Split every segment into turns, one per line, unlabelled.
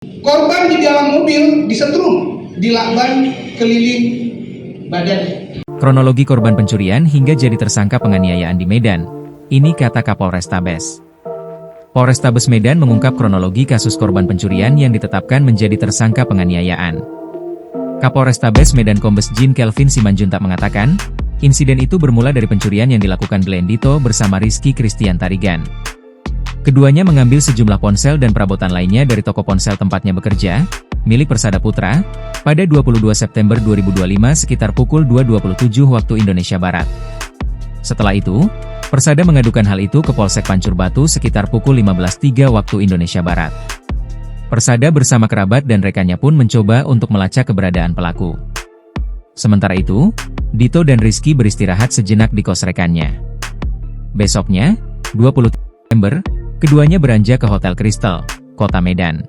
Korban di dalam mobil disetrum, dilakban keliling badannya.
Kronologi korban pencurian hingga jadi tersangka penganiayaan di Medan. Ini kata Kapolrestabes. Polrestabes Medan mengungkap kronologi kasus korban pencurian yang ditetapkan menjadi tersangka penganiayaan. Kapolrestabes Medan Kombes Jin Kelvin Simanjuntak mengatakan, insiden itu bermula dari pencurian yang dilakukan Glenn Dito bersama Rizky Christian Tarigan. Keduanya mengambil sejumlah ponsel dan perabotan lainnya dari toko ponsel tempatnya bekerja, milik Persada Putra, pada 22 September 2025 sekitar pukul 2.27 waktu Indonesia Barat. Setelah itu, Persada mengadukan hal itu ke Polsek Pancur Batu sekitar pukul 15.03 waktu Indonesia Barat. Persada bersama kerabat dan rekannya pun mencoba untuk melacak keberadaan pelaku. Sementara itu, Dito dan Rizky beristirahat sejenak di kos rekannya. Besoknya, 20 September, keduanya beranjak ke Hotel Crystal, Kota Medan.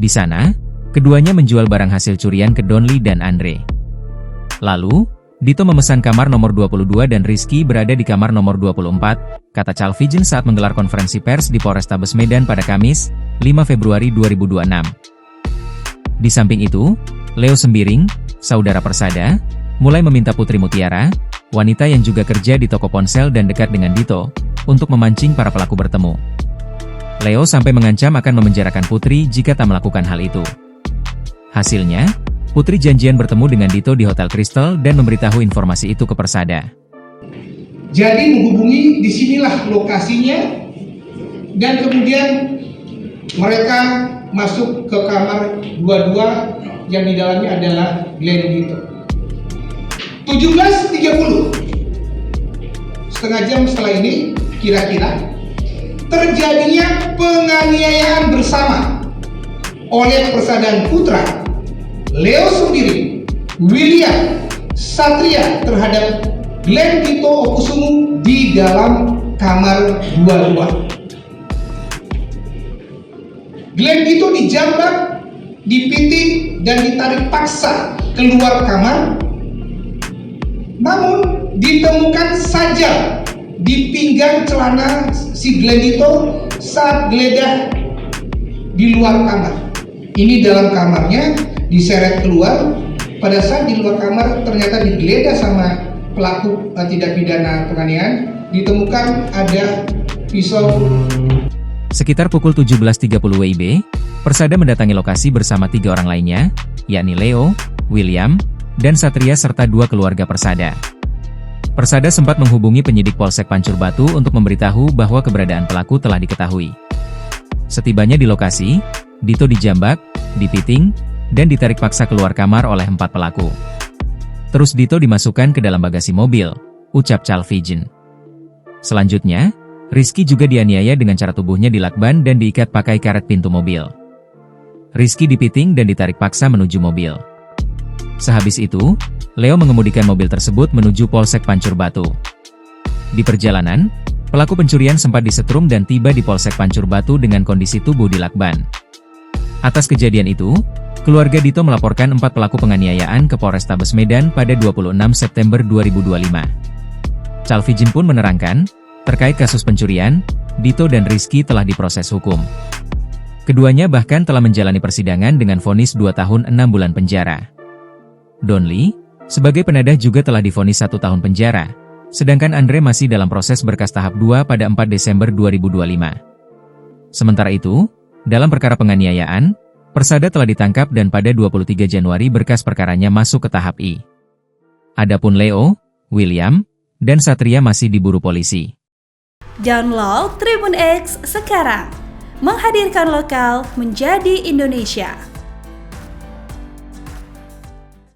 Di sana, keduanya menjual barang hasil curian ke Donli dan Andre. Lalu, Dito memesan kamar nomor 22 dan Rizky berada di kamar nomor 24, kata Calvigen saat menggelar konferensi pers di Polrestabes Medan pada Kamis, 5 Februari 2026. Di samping itu, Leo Sembiring, saudara Persada, mulai meminta Putri Mutiara, wanita yang juga kerja di toko ponsel dan dekat dengan Dito, untuk memancing para pelaku bertemu. Leo sampai mengancam akan memenjarakan Putri jika tak melakukan hal itu. Hasilnya, Putri janjian bertemu dengan Dito di Hotel Crystal dan memberitahu informasi itu ke Persada.
Jadi menghubungi disinilah lokasinya, dan kemudian mereka masuk ke kamar 22 yang di dalamnya adalah Glenn Dito. 17.30, setengah jam setelah ini, kira-kira, terjadinya penganiayaan bersama oleh Persada Putra, Leo Sembiring, William, Satria terhadap Glenn Dito Okusumu di dalam kamar 22. Glenn Dito dijambak, dipitik, dan ditarik paksa keluar kamar. Namun, ditemukan saja di pinggang celana si Glenn Dito saat geledah di luar kamar. Ini dalam kamarnya, diseret keluar. Pada saat di luar kamar ternyata digeledah sama pelaku tindak pidana penganiayaan, ditemukan ada pisau.
Sekitar pukul 17.30 WIB, Persada mendatangi lokasi bersama 3 orang lainnya, yakni Leo, William, dan Satria serta 2 keluarga Persada. Persada sempat menghubungi penyidik Polsek Pancur Batu untuk memberitahu bahwa keberadaan pelaku telah diketahui. Setibanya di lokasi, Dito dijambak, dipiting, dan ditarik paksa keluar kamar oleh 4 pelaku. Terus Dito dimasukkan ke dalam bagasi mobil, ucap Calvigen. Selanjutnya, Rizky juga dianiaya dengan cara tubuhnya dilakban dan diikat pakai karet pintu mobil. Rizky dipiting dan ditarik paksa menuju mobil. Sehabis itu, Leo mengemudikan mobil tersebut menuju Polsek Pancur Batu. Di perjalanan, pelaku pencurian sempat disetrum dan tiba di Polsek Pancur Batu dengan kondisi tubuh dilakban. Atas kejadian itu, keluarga Dito melaporkan 4 pelaku penganiayaan ke Polrestabes Medan pada 26 September 2025. Calvigen pun menerangkan, terkait kasus pencurian, Dito dan Rizky telah diproses hukum. Keduanya bahkan telah menjalani persidangan dengan vonis 2 tahun 6 bulan penjara. Donli, sebagai penadah juga telah divonis 1 tahun penjara, sedangkan Andre masih dalam proses berkas tahap 2 pada 4 Desember 2025. Sementara itu, dalam perkara penganiayaan, Persada telah ditangkap dan pada 23 Januari berkas perkaranya masuk ke tahap I. Adapun Leo, William, dan Satria masih diburu polisi.
Download Tribun X sekarang, menghadirkan lokal menjadi Indonesia.